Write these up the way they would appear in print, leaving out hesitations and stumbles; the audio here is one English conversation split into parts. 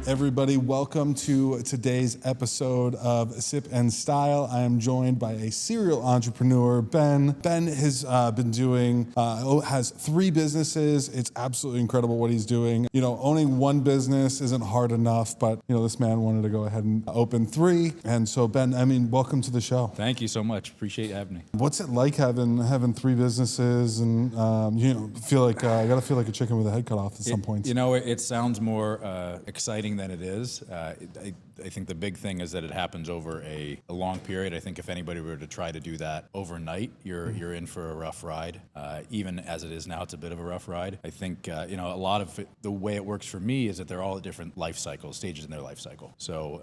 Everybody, welcome to today's episode of Sip and Style. I am joined by a serial entrepreneur, Ben. Ben has been doing, has 3 businesses. It's absolutely incredible what he's doing. You know, owning one business isn't hard enough, but you know, this man wanted to go ahead and open 3. And so, Ben, I mean, welcome to the show. Thank you so much. Appreciate having me. What's it like having 3 businesses and you know, feel like I gotta feel like a chicken with a head cut off at some points? You know, it sounds more exciting than it is. I think the big thing is that it happens over a long period. I think if anybody were to try to do that overnight, you're in for a rough ride. Even as it is now, it's a bit of a rough ride. I think you know, a lot of the way it works for me is that they're all at different life cycles, stages in their life cycle. So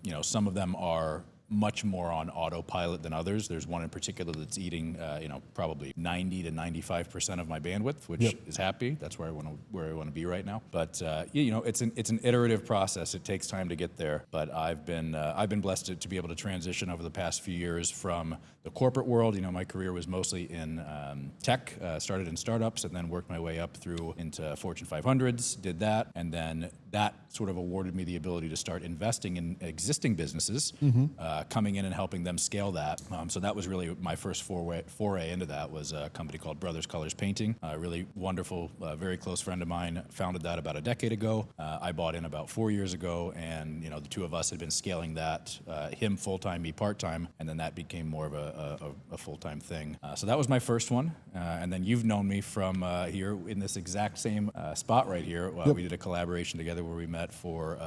you know, some of them are much more on autopilot than others. There's one in particular that's eating, you know, probably 90 to 95% of my bandwidth, which is happy. That's where I want to be right now. But you know, it's an iterative process. It takes time to get there. But I've been blessed to be able to transition over the past few years from the corporate world. You know, my career was mostly in tech. Started in startups and then worked my way up through into Fortune 500s. Did that, and then that sort of awarded me the ability to start investing in existing businesses. Coming in and helping them scale that. So that was really my first foray into that. Was a company called Brothers Colors Painting. A really wonderful, very close friend of mine founded that about a decade ago. I bought in about 4 years ago, and you know, the two of us had been scaling that. Him full-time, me part-time, and then that became more of a full-time thing. So that was my first one. And then you've known me from here in this exact same spot right here. We did a collaboration together where we met for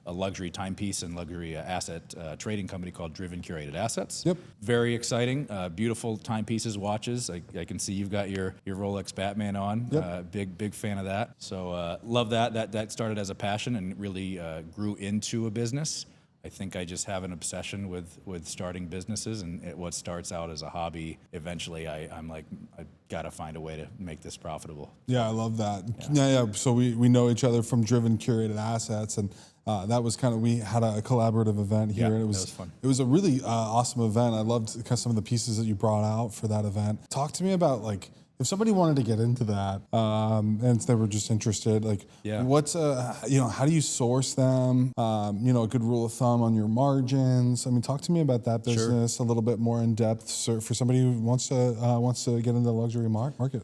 a luxury timepiece and luxury asset trading company called Driven Curated Assets. Very exciting, beautiful timepieces, watches. I can see you've got your Rolex Batman on. Big fan of that. So love that. That started as a passion and really grew into a business. I think I just have an obsession with starting businesses, and what starts out as a hobby, eventually I'm like, I gotta find a way to make this profitable. Yeah, I love that. Yeah. So we know each other from Driven Curated Assets, and that was kind of, we had a collaborative event here, and it was fun. It was a really awesome event. I loved kind of some of the pieces that you brought out for that event. Talk to me about, like, if somebody wanted to get into that and they were just interested, like, what's you know, how do you source them? You know, a good rule of thumb on your margins. I mean, talk to me about that business a little bit more in depth, so for somebody who wants to get into the luxury market.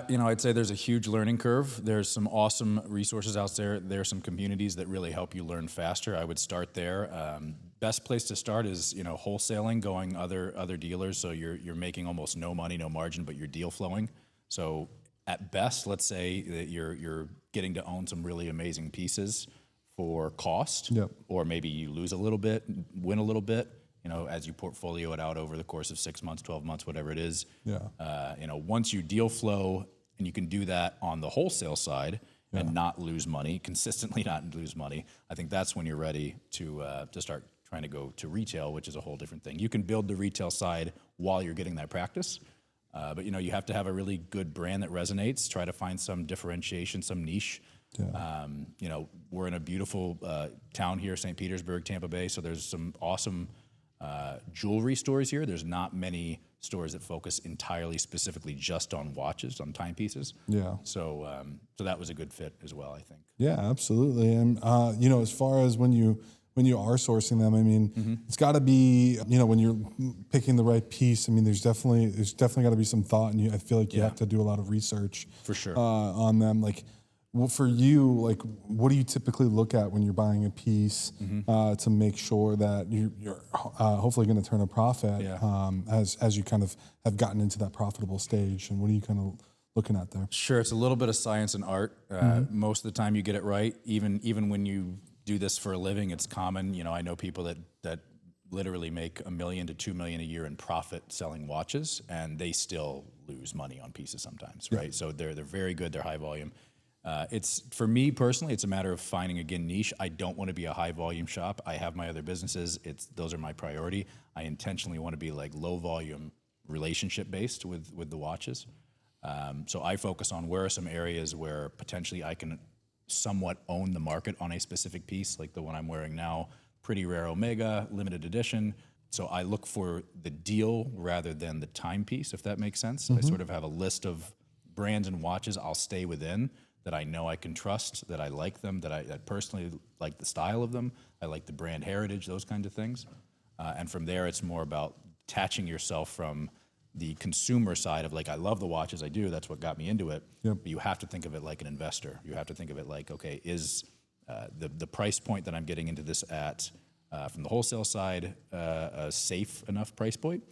You know, I'd say there's a huge learning curve. There's some awesome resources out there. There are some communities that really help you learn faster. I would start there. Best place to start is, you know, wholesaling, going other dealers. So you're making almost no money, no margin, but you're deal flowing. So at best, let's say that you're getting to own some really amazing pieces for cost, or maybe you lose a little bit, win a little bit. You know, as you portfolio it out over the course of 6 months, 12 months, whatever it is. You know, once you deal flow and you can do that on the wholesale side and not lose money, consistently not lose money, I think that's when you're ready to start trying to go to retail, which is a whole different thing. You can build the retail side while you're getting that practice. But you know, you have to have a really good brand that resonates. Try to find some differentiation, some niche. You know, we're in a beautiful town here, St. Petersburg, Tampa Bay. So there's some awesome jewelry stores here. There's not many stores that focus entirely specifically just on watches, on timepieces. So that was a good fit as well, I think. Yeah, absolutely. And you know, as far as when you are sourcing them, I mean, it's got to be, you know, when you're picking the right piece, I mean, there's definitely got to be some thought, and I feel like you have to do a lot of research for sure on them. Like, well, for you, like, what do you typically look at when you're buying a piece to make sure that you're hopefully going to turn a profit as you kind of have gotten into that profitable stage? And what are you kind of looking at there? Sure, it's a little bit of science and art. Most of the time you get it right. Even when you do this for a living, it's common. You know, I know people that literally make $1 million to $2 million a year in profit selling watches, and they still lose money on pieces sometimes, right? So they're very good. They're high volume. It's, for me personally, it's a matter of finding, again, niche. I don't want to be a high volume shop. I have my other businesses. Those are my priority. I intentionally want to be like low volume, relationship based with the watches. So I focus on where are some areas where potentially I can somewhat own the market on a specific piece, like the one I'm wearing now, pretty rare Omega, limited edition. So I look for the deal rather than the timepiece, if that makes sense. I sort of have a list of brands and watches I'll stay within that I know I can trust, that I like them, that I personally like the style of them, I like the brand heritage, those kinds of things. And from there, it's more about detaching yourself from the consumer side of like, I love the watches, I do, that's what got me into it. Yep. But you have to think of it like an investor. You have to think of it like, okay, is the price point that I'm getting into this at from the wholesale side a safe enough price point?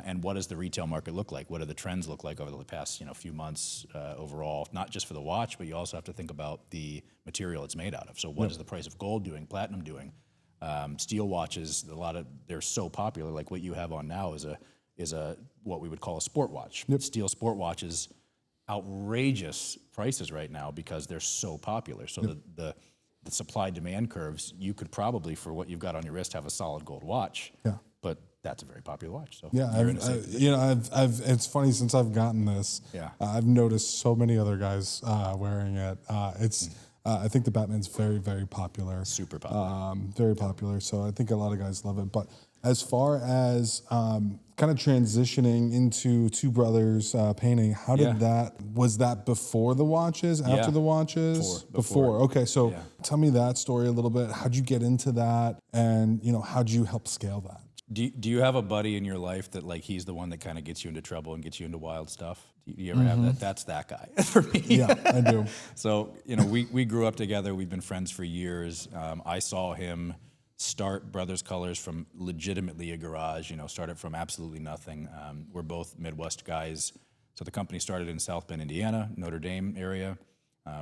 And what does the retail market look like? What do the trends look like over the past few months overall? Not just for the watch, but you also have to think about the material it's made out of. So what is the price of gold doing, platinum doing? Steel watches, they're so popular. Like what you have on now is a what we would call a sport watch. Steel sport watches, outrageous prices right now because they're so popular. So the supply demand curves, you could probably, for what you've got on your wrist, have a solid gold watch. Yeah. But that's a very popular watch. So Yeah, you're in a safe position. it's funny since I've gotten this. Yeah. I've noticed so many other guys wearing it. I think the Batman's very, very popular. Super popular. Very popular. So I think a lot of guys love it. But as far as kind of transitioning into Two Brothers painting, how did was that before the watches, after the watches? Before. Okay, so tell me that story a little bit. How'd you get into that? And, how'd you help scale that? Do you have a buddy in your life that like he's the one that kind of gets you into trouble and gets you into wild stuff? Do you ever have that? That's that guy for me. Yeah, I do. So we grew up together. We've been friends for years. I saw him start Brothers Colors from legitimately a garage. Started from absolutely nothing. We're both Midwest guys. So the company started in South Bend, Indiana, Notre Dame area.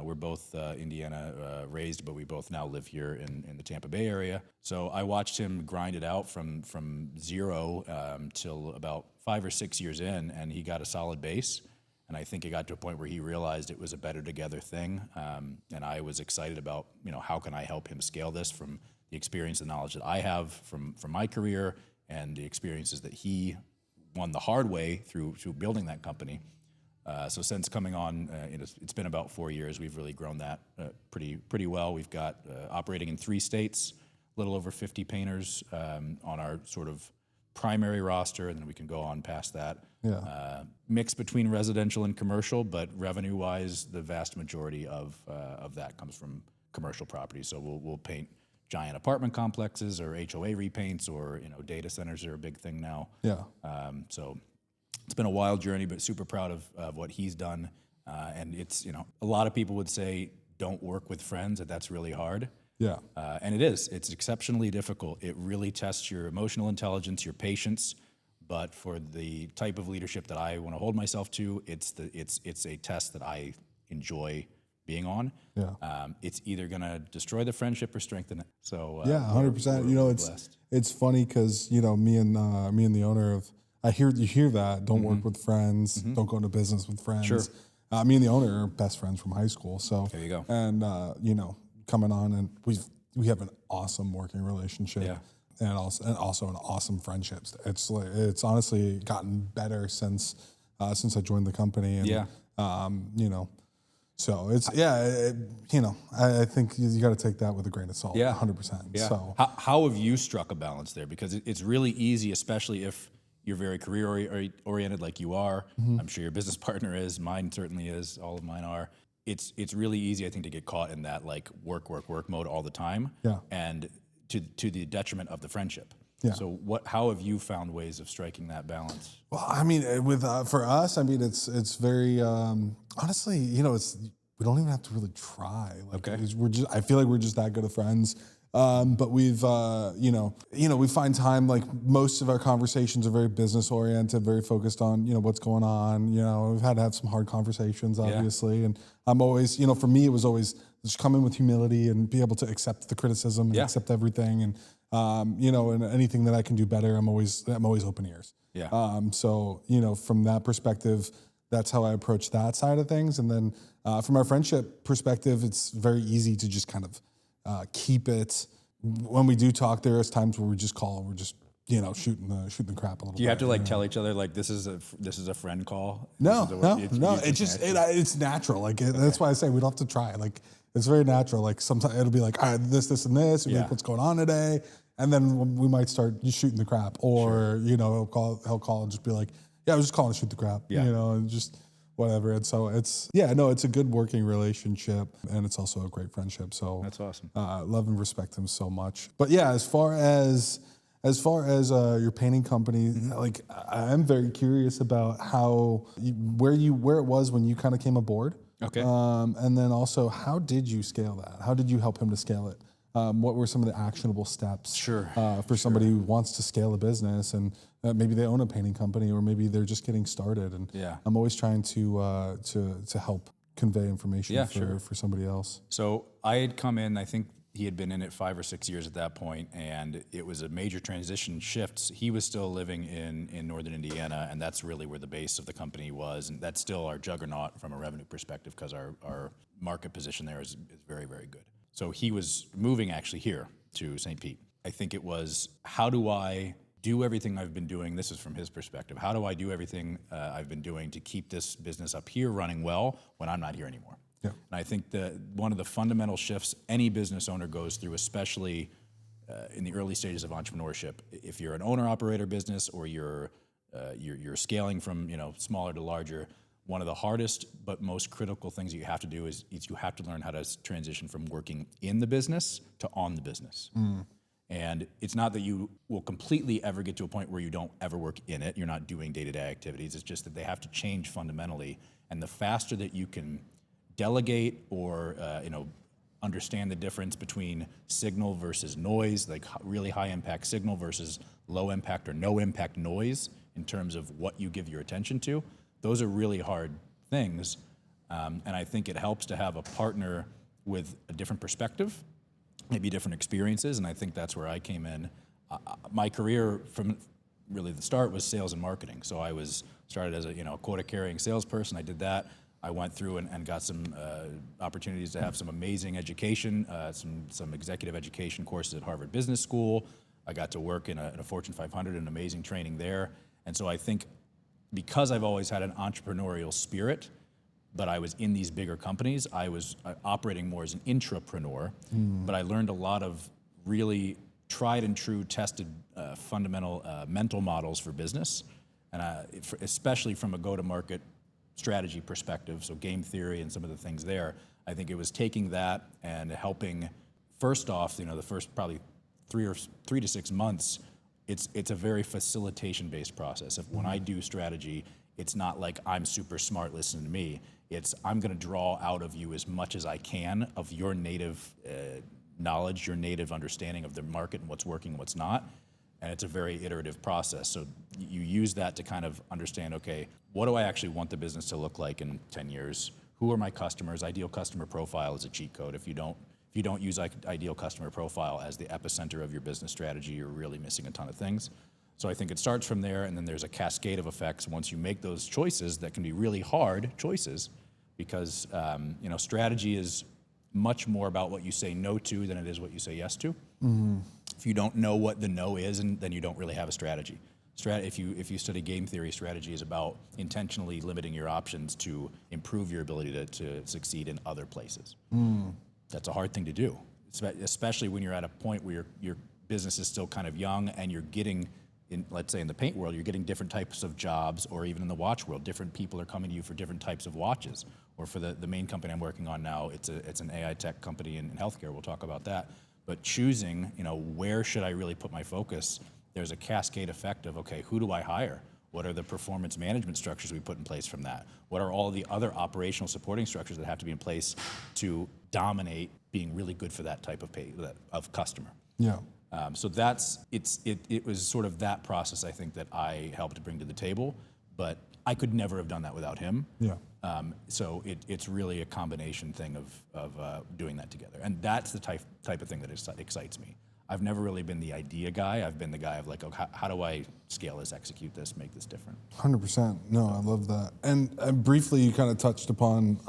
We're both Indiana raised, but we both now live here in the Tampa Bay area. So I watched him grind it out from zero till about 5 or 6 years in, and he got a solid base. And I think it got to a point where he realized it was a better together thing. And I was excited about, how can I help him scale this from the experience and knowledge that I have from my career and the experiences that he won the hard way through building that company. So since coming on, it's been about 4 years. We've really grown that pretty well. We've got operating in 3 states, a little over 50 painters on our sort of primary roster, and then we can go on past that. Yeah. Mix between residential and commercial, but revenue-wise, the vast majority of that comes from commercial properties. So we'll paint giant apartment complexes or HOA repaints, or data centers are a big thing now. Yeah. So it's been a wild journey, but super proud of what he's done. And it's, a lot of people would say, don't work with friends, and that's really hard. Yeah. And it is. It's exceptionally difficult. It really tests your emotional intelligence, your patience. But for the type of leadership that I want to hold myself to, it's a test that I enjoy being on. Yeah. It's either going to destroy the friendship or strengthen it. So yeah, 100%. It's funny because me and the owner of, you hear that, don't work with friends, don't go into business with friends. Sure. Me and the owner are best friends from high school. So there you go. And coming on, and we have an awesome working relationship. Yeah. And also an awesome friendship. It's honestly gotten better since I joined the company. And so it's I think you got to take that with a grain of salt. 100%. Yeah. So how have you struck a balance there? Because it's really easy, especially if you're very career oriented like you are. I'm sure your business partner is. Mine certainly is. All of mine are. It's really easy, I think, to get caught in that like work mode all the time. Yeah. And to the detriment of the friendship. Yeah. So how have you found ways of striking that balance? Well, I mean, for us, I mean, it's very honestly, we don't even have to really try. Like, Okay. I feel like we're just that good of friends. But we've, we find time, like most of our conversations are very business oriented, very focused on, what's going on. We've had to have some hard conversations, obviously. And I'm always, for me, it was always just come in with humility and be able to accept the criticism and accept everything. And, and anything that I can do better, I'm always open ears. Yeah. So, from that perspective, that's how I approach that side of things. And then from our friendship perspective, it's very easy to just kind of keep it. When we do talk, there is times where we just call and we're just shooting the crap a little bit. Do you have to tell each other like this is a friend call? No. It's natural. Like that's why I say we don't have to try. Like it's very natural. Like sometimes it'll be like, all right, this and this. We'll be like, what's going on today? And then we might start just shooting the crap, or he'll call and just be like, yeah, I was just calling to shoot the crap. Yeah. And just whatever. And so it's a good working relationship, and it's also a great friendship. So That's awesome. Love and respect him so much. But yeah, as far as your painting company, like I'm very curious about where it was when you kind of came aboard. Okay. And then also, how did you scale that? How did you help him to scale it? What were some of the actionable steps for somebody who wants to scale a business, and maybe they own a painting company, or maybe they're just getting started? And I'm always trying to help convey information for somebody else. So I had come in, I think he had been in it 5 or 6 years at that point, and it was a major transition shift. He was still living in northern Indiana, and that's really where the base of the company was, and that's still our juggernaut from a revenue perspective, because our market position there is very, very good. So he was moving actually here to St. Pete. I think it was, how do I do everything I've been doing? This is from his perspective. How do I do everything I've been doing to keep this business up here running well when I'm not here anymore? Yeah. And I think that one of the fundamental shifts any business owner goes through, especially in the early stages of entrepreneurship, if you're an owner-operator business, or you're scaling from smaller to larger, one of the hardest but most critical things you have to do is you have to learn how to transition from working in the business to on the business. And it's not that you will completely ever get to a point where you don't ever work in it. You're not doing day-to-day activities. It's just that they have to change fundamentally. And the faster that you can delegate or understand the difference between signal versus noise, like really high impact signal versus low impact or no impact noise in terms of what you give your attention to, those are really hard things. And I think it helps to have a partner with a different perspective, maybe different experiences, and I think that's where I came in. My career from really the start was sales and marketing. So I started as a quota carrying salesperson. I did that. I went through and got some opportunities to have some amazing education, some executive education courses at Harvard Business School. I got to work in a Fortune 500, and amazing training there. And so I think because I've always had an entrepreneurial spirit, but I was in these bigger companies, I was operating more as an intrapreneur, but I learned a lot of really tried and true tested fundamental mental models for business, and especially from a go-to-market strategy perspective, so game theory and some of the things there. I think it was taking that and helping, first off, the first probably 3 to 6 months, it's a very facilitation-based process. When I do strategy, it's not like I'm super smart, listen to me. It's I'm gonna draw out of you as much as I can of your native knowledge, your native understanding of the market and what's working and what's not. And it's a very iterative process. So you use that to kind of understand, okay, what do I actually want the business to look like in 10 years? Who are my customers? Ideal customer profile is a cheat code. If you don't use ideal customer profile as the epicenter of your business strategy, you're really missing a ton of things. So I think it starts from there, and then there's a cascade of effects once you make those choices that can be really hard choices, because strategy is much more about what you say no to than it is what you say yes to. If you don't know what the no is, then you don't really have a strategy. If you study game theory, strategy is about intentionally limiting your options to improve your ability to succeed in other places. That's a hard thing to do, especially when you're at a point where your business is still kind of young, and you're getting, let's say in the paint world, you're getting different types of jobs, or even in the watch world, different people are coming to you for different types of watches. Or for the main company I'm working on now, it's an AI tech company in healthcare. We'll talk about that. But choosing, where should I really put my focus? There's a cascade effect of, okay, who do I hire? What are the performance management structures we put in place from that? What are all the other operational supporting structures that have to be in place to dominate being really good for that type of customer? Yeah. So it was sort of that process, I think, that I helped bring to the table, but I could never have done that without him. Yeah. So it's really a combination thing of doing that together, and that's the type of thing that excites me. I've never really been the idea guy. I've been the guy of like, okay, how do I scale this, execute this, make this different? 100%. No, I love that. And briefly, you kind of touched upon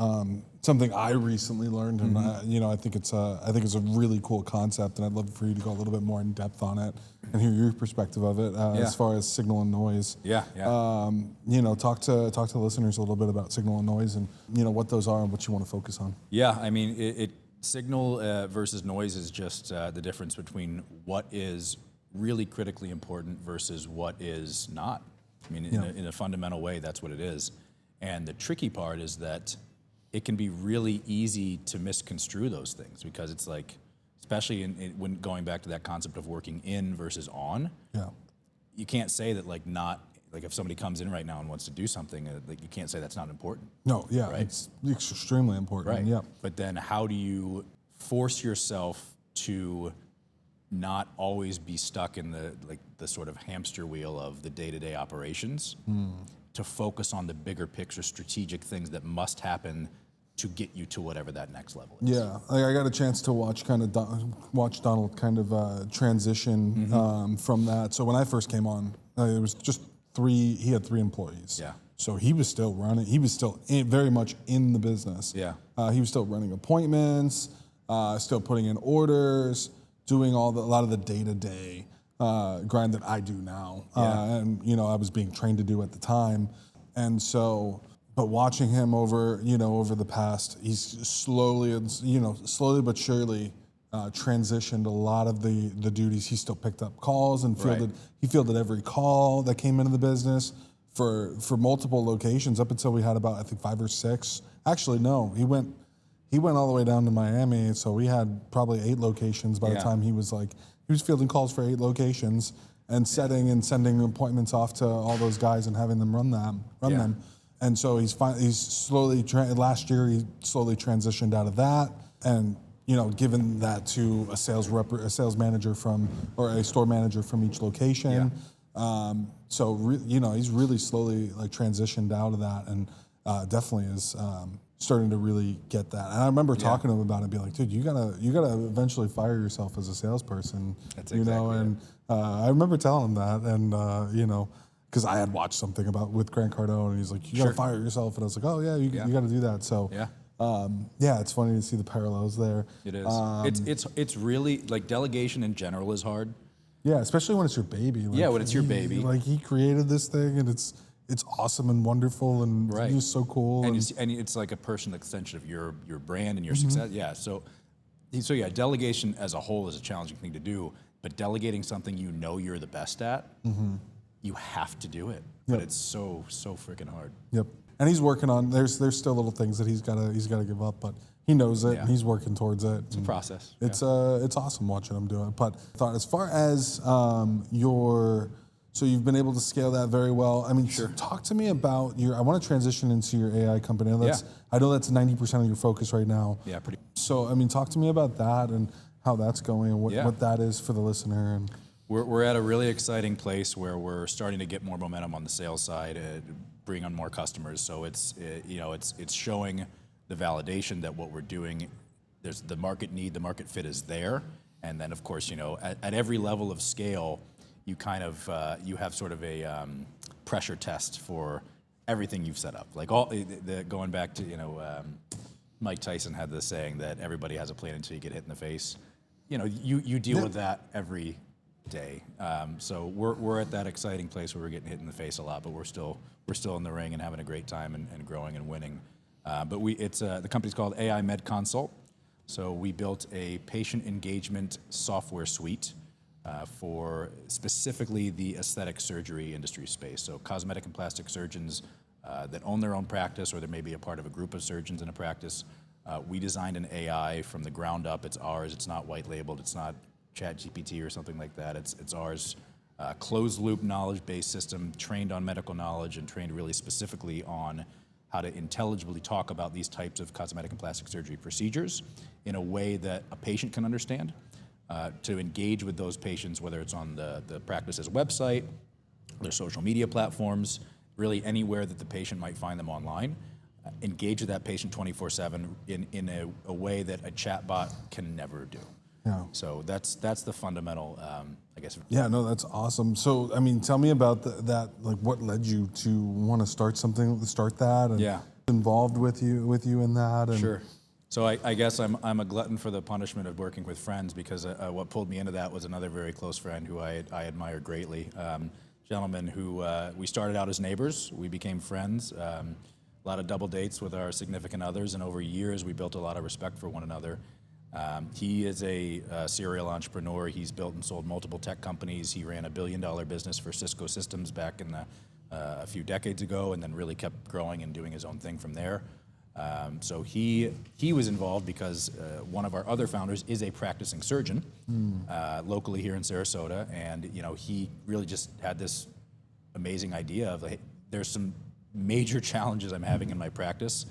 something I recently learned, and I think it's a really cool concept, and I'd love for you to go a little bit more in depth on it and hear your perspective of it as far as signal and noise. Yeah. Talk to the listeners a little bit about signal and noise, and what those are and what you want to focus on. Yeah, I mean, signal versus noise is just the difference between what is really critically important versus what is not. I mean, in a fundamental way, that's what it is. And the tricky part is that it can be really easy to misconstrue those things, because it's like, especially when going back to that concept of working in versus on, you can't say that like if somebody comes in right now and wants to do something, like you can't say that's not important. No, yeah, right? it's extremely important. Right. Yeah. But then how do you force yourself to not always be stuck in the sort of hamster wheel of the day-to-day operations, to focus on the bigger picture strategic things that must happen to get you to whatever that next level is? Yeah, I got a chance to watch Donald kind of transition from that. So when I first came on, it was just he had 3 employees. Yeah. So he was still running, he was still very much in the business. Yeah. He was still running appointments, still putting in orders, doing a lot of the day-to-day grind that I do now. And, I was being trained to do at the time. And so, but watching him over the past, he's slowly but surely transitioned a lot of the duties. He still picked up calls and he fielded every call that came into the business for multiple locations up until we had about, I think, 5 or 6. Actually, no, he went all the way down to Miami. So we had probably 8 locations by the time he was fielding calls for 8 locations and setting and sending appointments off to all those guys and having them run them. And so he's slowly, last year he slowly transitioned out of that and, given that to a sales manager or a store manager from each location. So he's really slowly transitioned out of that and definitely is starting to really get that. And I remember talking to him about it and being like, dude, you gotta eventually fire yourself as a salesperson. That's exactly and I remember telling him that and because I had watched something with Grant Cardone and he's like, you gotta fire yourself. And I was like, oh yeah, you gotta do that. So it's funny to see the parallels there. It is. It's really like delegation in general is hard. Yeah, especially when it's your baby. When it's your baby. Like he created this thing and it's awesome and wonderful and he's so cool. And it's like a personal extension of your brand and your success. Yeah. So delegation as a whole is a challenging thing to do, but delegating something you're the best at, you have to do it. But it's so freaking hard. Yep. And he's working on. There's still little things that he's gotta give up, but he knows it. And he's working towards it. It's a process. It's awesome watching him do it. But I thought as far as so you've been able to scale that very well. I mean, talk to me about I want to transition into your AI company. I know that's 90% of your focus right now. Yeah, pretty. So I mean, talk to me about that and how that's going and what that is for the listener. And we're at a really exciting place where we're starting to get more momentum on the sales side, bring on more customers. So it's showing the validation that what we're doing, there's the market need, the market fit is there, and then of course at every level of scale, you kind of you have sort of a pressure test for everything you've set up. Like going back to Mike Tyson had this saying that everybody has a plan until you get hit in the face. You deal with that every day. So we're at that exciting place where we're getting hit in the face a lot, but we're still in the ring and having a great time and growing and winning. But the company's called AI Med Consult. So we built a patient engagement software suite for specifically the aesthetic surgery industry space. So cosmetic and plastic surgeons that own their own practice, or they may be a part of a group of surgeons in a practice. We designed an AI from the ground up. It's ours. It's not white labeled. It's not ChatGPT or something like that. It's ours. Closed loop knowledge-based system, trained on medical knowledge and trained really specifically on how to intelligibly talk about these types of cosmetic and plastic surgery procedures in a way that a patient can understand, to engage with those patients, whether it's on the practice's website, their social media platforms, really anywhere that the patient might find them online. Engage with that patient 24/7 in a way that a chatbot can never do. Yeah. So that's the fundamental, I guess. Yeah, no, that's awesome. So, I mean, tell me about that. Like, what led you to want to start that, and involved with you in that. And Sure. So I guess I'm a glutton for the punishment of working with friends, because what pulled me into that was another very close friend who I admired greatly. Gentleman who we started out as neighbors, we became friends. A lot of double dates with our significant others, and over years we built a lot of respect for one another. He is a serial entrepreneur. He's built and sold multiple tech companies. He ran a $1 billion business for Cisco Systems back in the a few decades ago, and then really kept growing and doing his own thing from there. So he was involved because one of our other founders is a practicing surgeon locally here in Sarasota, and he really just had this amazing idea of like, there's some major challenges I'm having in my practice.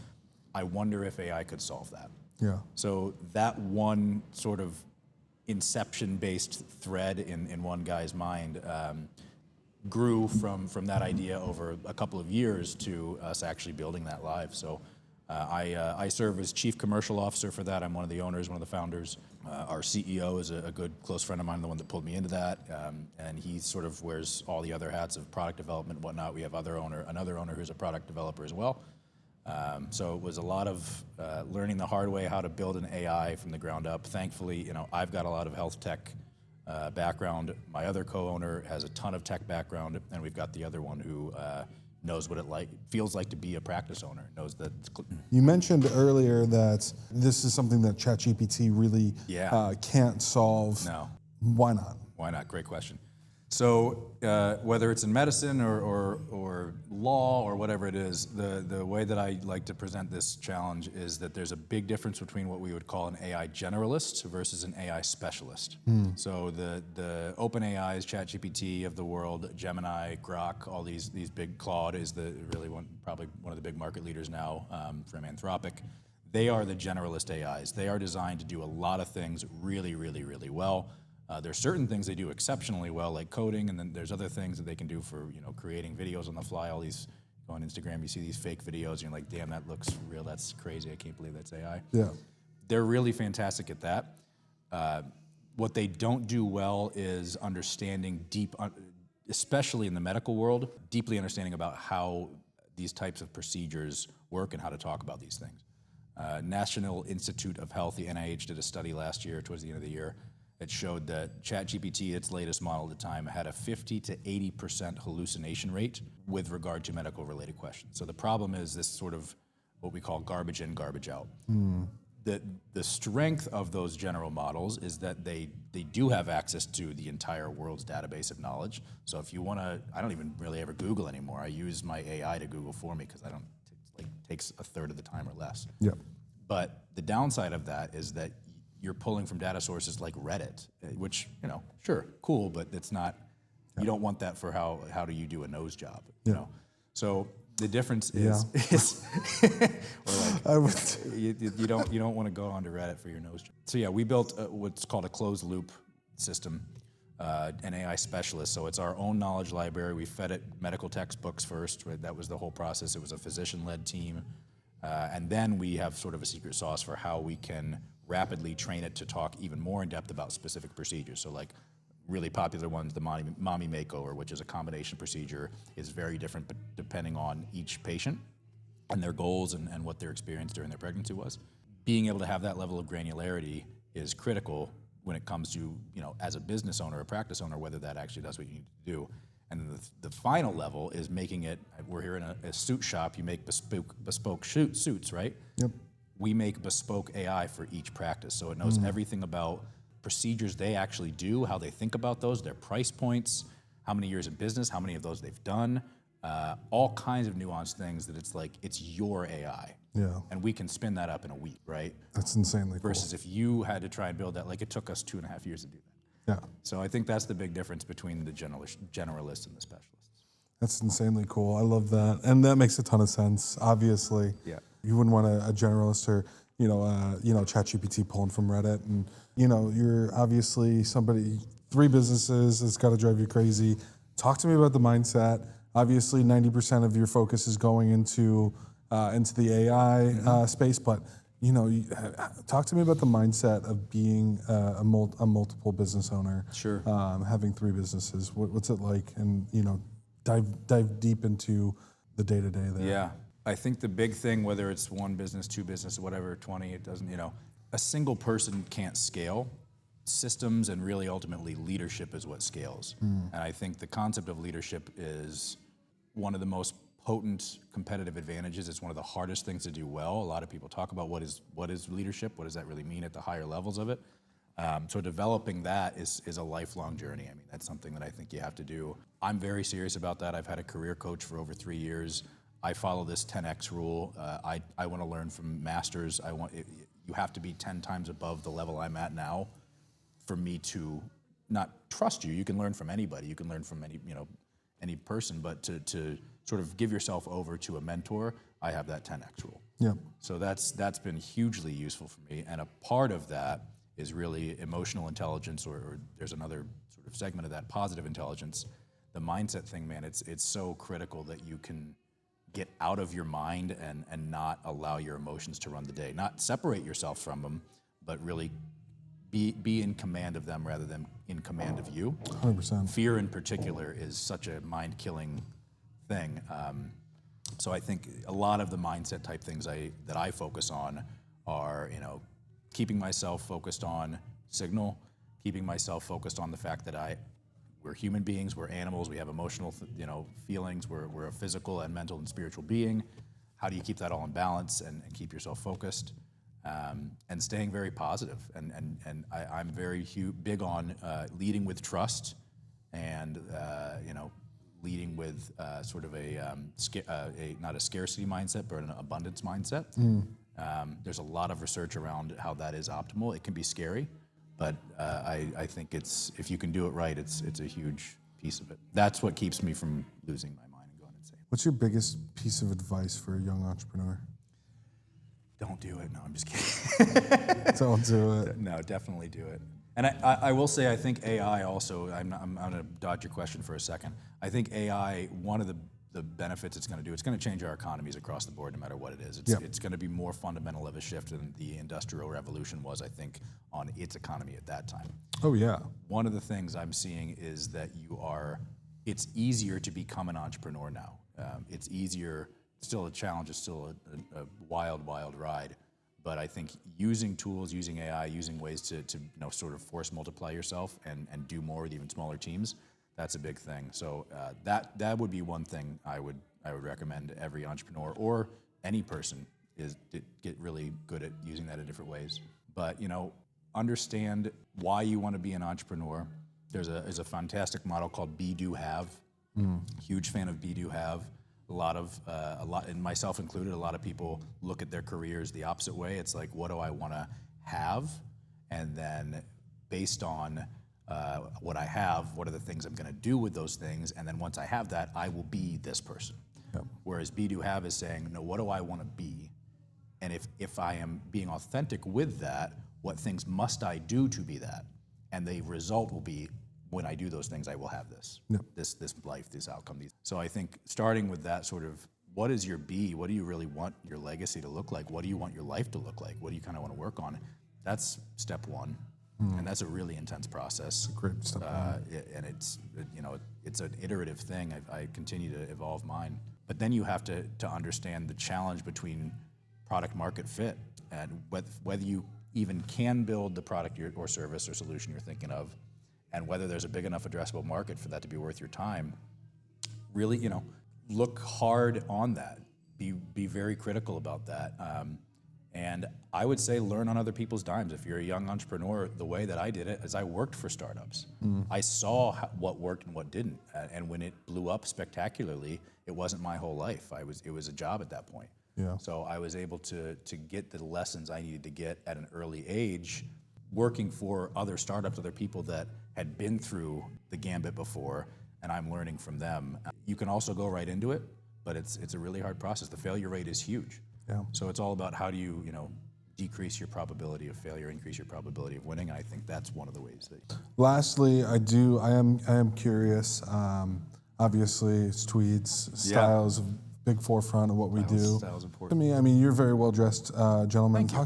I wonder if AI could solve that. Yeah. So that one sort of inception-based thread in one guy's mind grew from that idea over a couple of years to us actually building that live. So I serve as chief commercial officer for that. I'm one of the owners, one of the founders. Our CEO is a good close friend of mine, the one that pulled me into that, and he sort of wears all the other hats of product development and whatnot. We have another owner who's a product developer as well. So it was a lot of learning the hard way how to build an AI from the ground up. Thankfully, I've got a lot of health tech background. My other co-owner has a ton of tech background, and we've got the other one who knows what it feels like to be a practice owner. Knows that. You mentioned earlier that this is something that ChatGPT really can't solve. No. Why not? Why not? Great question. So whether it's in medicine or law or whatever it is, the way that I like to present this challenge is that there's a big difference between what we would call an AI generalist versus an AI specialist. So the OpenAIs, ChatGPT of the world, Gemini, Grok, all these big, Claude is probably one of the big market leaders now from Anthropic. They are the generalist AIs. They are designed to do a lot of things really, really, really well. There's certain things they do exceptionally well, like coding, and then there's other things that they can do for creating videos on the fly. All these, go on Instagram, you see these fake videos, and you're like, damn, that looks real. That's crazy. I can't believe that's AI. Yeah. They're really fantastic at that. What they don't do well is understanding especially in the medical world, deeply understanding about how these types of procedures work and how to talk about these things. National Institute of Health, the NIH, did a study last year, towards the end of the year. It showed that ChatGPT, its latest model at the time, had a 50 to 80% hallucination rate with regard to medical-related questions. So the problem is this sort of what we call garbage in, garbage out. The strength of those general models is that they do have access to the entire world's database of knowledge. So if you want to, I don't even really ever Google anymore. I use my AI to Google for me because it takes a third of the time or less. Yep. But the downside of that is that you're pulling from data sources like Reddit, which, sure, cool, but it's not, you don't want that for how do you do a nose job, you know? So the difference is, or like, you don't want to go onto Reddit for your nose job. So yeah, we built what's called a closed loop system, an AI specialist. So it's our own knowledge library. We fed it medical textbooks first, right? That was the whole process. It was a physician-led team. And then we have sort of a secret sauce for how we can rapidly train it to talk even more in depth about specific procedures. So like really popular ones, the mommy makeover, which is a combination procedure, is very different depending on each patient and their goals and what their experience during their pregnancy was. Being able to have that level of granularity is critical when it comes to, as a business owner, a practice owner, whether that actually does what you need to do. And the final level is making it, we're here in a suit shop, you make bespoke suits, right? Yep. We make bespoke AI for each practice. So it knows everything about procedures they actually do, how they think about those, their price points, how many years in business, how many of those they've done, all kinds of nuanced things that it's your AI. Yeah. And we can spin that up in a week, right? That's insanely cool. Versus if you had to try and build that, it took us 2.5 years to do that. Yeah. So I think that's the big difference between the generalists and the specialists. That's insanely cool. I love that. And that makes a ton of sense, obviously. Yeah. You wouldn't want a generalist or, ChatGPT pulling from Reddit. And, you're obviously somebody, 3 businesses, it's got to drive you crazy. Talk to me about the mindset. Obviously, 90% of your focus is going into the AI space, but, talk to me about the mindset of being a multiple business owner. Sure. Having 3 businesses. What's it like? And, dive deep into the day-to-day there. Yeah. I think the big thing, whether it's 1 business, 2 business, whatever, 20, it doesn't, a single person can't scale. Systems and really ultimately leadership is what scales. And I think the concept of leadership is one of the most potent competitive advantages. It's one of the hardest things to do well. A lot of people talk about what is leadership, what does that really mean at the higher levels of it. So developing that is a lifelong journey. I mean, that's something that I think you have to do. I'm very serious about that. I've had a career coach for over 3 years. I follow this 10X rule. I want to learn from masters. You have to be 10 times above the level I'm at now for me to not trust you. You can learn from anybody. You can learn from any person, but to sort of give yourself over to a mentor, I have that 10X rule. Yeah. So that's been hugely useful for me. And a part of that is really emotional intelligence, or there's another sort of segment of that, positive intelligence. The mindset thing, man, it's so critical that you can get out of your mind and not allow your emotions to run the day. Not separate yourself from them, but really be in command of them rather than in command of you. 100%. Fear in particular is such a mind-killing thing. So I think a lot of the mindset type things that I focus on are, keeping myself focused on signal, keeping myself focused on the fact that we're human beings, we're animals, we have emotional feelings, we're a physical and mental and spiritual being. How do you keep that all in balance and keep yourself focused? And staying very positive. And I'm very big on leading with trust and, leading with sort of not a scarcity mindset, but an abundance mindset. There's a lot of research around how that is optimal. It can be scary, but I think if you can do it right, it's a huge piece of it. That's what keeps me from losing my mind and going insane. What's your biggest piece of advice for a young entrepreneur? Don't do it. No, I'm just kidding. Don't do it. No, definitely do it. And I will say, I think AI also, I'm going to dodge your question for a second. I think AI, one of the benefits it's going to do, it's going to change our economies across the board no matter what it is. It's going to be more fundamental of a shift than the Industrial Revolution was, I think, on its economy at that time. Oh, yeah. One of the things I'm seeing is that it's easier to become an entrepreneur now. It's easier. Still a challenge, it's still a wild, wild ride. But I think using tools, using AI, using ways to sort of force multiply yourself and do more with even smaller teams, that's a big thing. So that would be one thing I would recommend every entrepreneur or any person is to get really good at using that in different ways. But understand why you want to be an entrepreneur. There's a fantastic model called Be Do Have. Huge fan of Be Do Have. A lot, and myself included, a lot of people look at their careers the opposite way. It's like, what do I want to have? And then based on what I have, what are the things I'm going to do with those things? And then once I have that, I will be this person. Yep. Whereas Be Do Have is saying, no, what do I want to be? And if I am being authentic with that, what things must I do to be that? And the result will be, when I do those things, I will have this, yep. this life, this outcome. So I think starting with that sort of, what is your be? What do you really want your legacy to look like? What do you want your life to look like? What do you kind of want to work on? That's step one, and that's a really intense process. It's a great step and it's an iterative thing. I continue to evolve mine, but then you have to understand the challenge between product market fit and whether you even can build the product or service or solution you're thinking of, and whether there's a big enough addressable market for that to be worth your time. Really, look hard on that. Be very critical about that. And I would say learn on other people's dimes. If you're a young entrepreneur, the way that I did it is I worked for startups. I saw what worked and what didn't. And when it blew up spectacularly, it wasn't my whole life. It was a job at that point. Yeah. So I was able to get the lessons I needed to get at an early age, working for other startups, other people that had been through the gambit before, and I'm learning from them. You can also go right into it, but it's a really hard process. The failure rate is huge. Yeah. So it's all about how do you, decrease your probability of failure, increase your probability of winning, and I think that's one of the ways that. Lastly, I am curious. Obviously, it's tweeds, styles, big forefront of what we do. Style's important. To me, you're a very well dressed gentleman. Thank you.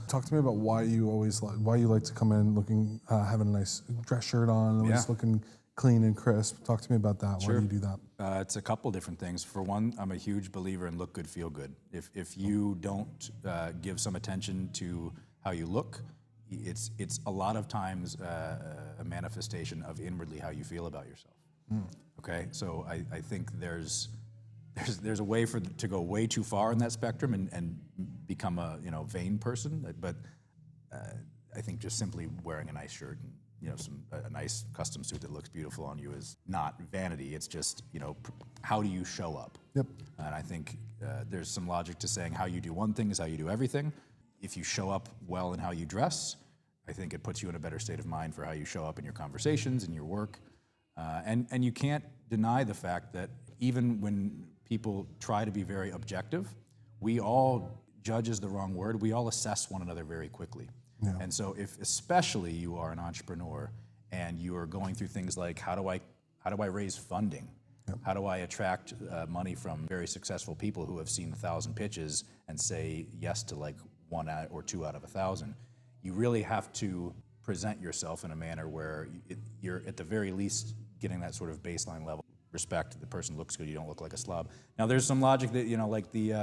Talk to me about why you like to come in looking, having a nice dress shirt on, always looking clean and crisp. Talk to me about that. Sure. Why do you do that? It's a couple different things. For one, I'm a huge believer in look good, feel good. If you don't give some attention to how you look, it's a lot of times a manifestation of inwardly how you feel about yourself. Okay, so I think there's a way to go way too far in that spectrum and become a vain person, but I think just simply wearing a nice shirt and a nice custom suit that looks beautiful on you is not vanity. It's just how do you show up? Yep. And I think there's some logic to saying how you do one thing is how you do everything. If you show up well in how you dress, I think it puts you in a better state of mind for how you show up in your conversations and your work. And you can't deny the fact that even when people try to be very objective, we all, judge is the wrong word, we all assess one another very quickly. Yeah. And so if especially you are an entrepreneur and you are going through things like how do I raise funding? Yep. How do I attract money from very successful people who have seen 1,000 pitches and say yes to like 1 or 2 out of 1,000? You really have to present yourself in a manner where you're at the very least getting that sort of baseline level respect. The person looks good, you don't look like a slob. Now there's some logic that like the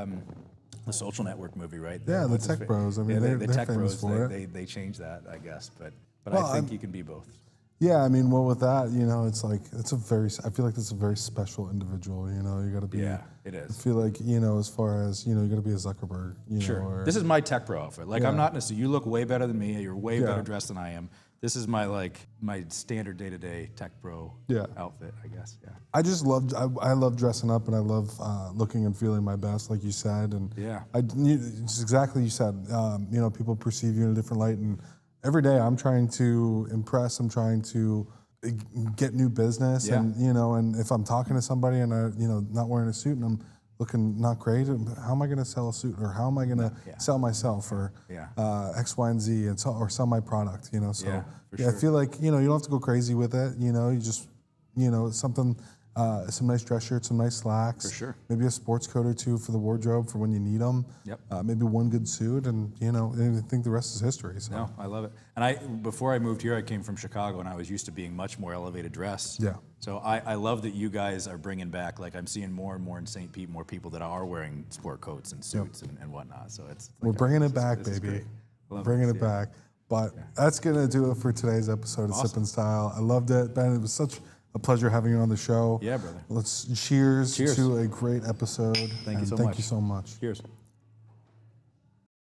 Social Network movie, right? The Tech Bros. I mean, the they're Tech famous Bros. for it. They changed that, I guess, but Well, I think you can be both. Yeah, I mean, well, with that, it's like I feel like it's a very special individual. You got to be. Yeah, it is. I feel like as far as you got to be a Zuckerberg. Sure. Or, This is my Tech Pro outfit. Like I'm not necessarily. You look way better than me. You're way better dressed than I am. This is my standard day-to-day Tech Pro outfit, I guess. Yeah. I just love. I love dressing up, and I love looking and feeling my best, like you said. And it's exactly you said. People perceive you in a different light, and every day I'm trying to impress. I'm trying to get new business, and and if I'm talking to somebody and I not wearing a suit and I'm looking not great, how am I going to sell a suit, or how am I going to sell myself, or X, Y, and Z, and or sell my product? So sure. I feel like you don't have to go crazy with it. You just something. Some nice dress shirts, some nice slacks. For sure. Maybe a sports coat or two for the wardrobe for when you need them. Yep. Maybe one good suit, and I think the rest is history. So. No, I love it. And before I moved here, I came from Chicago, and I was used to being much more elevated dress. Yeah. So I love that you guys are bringing back. Like I'm seeing more and more in St. Pete, more people that are wearing sport coats and suits and whatnot. So it's we're bringing it back, baby. Bringing it back. But that's gonna do it for today's episode of Sip and Style. I loved it, Ben. It was such a pleasure having you on the show. Yeah, brother. Let's cheers. To a great episode. Thank you so much. Thank you so much. Cheers.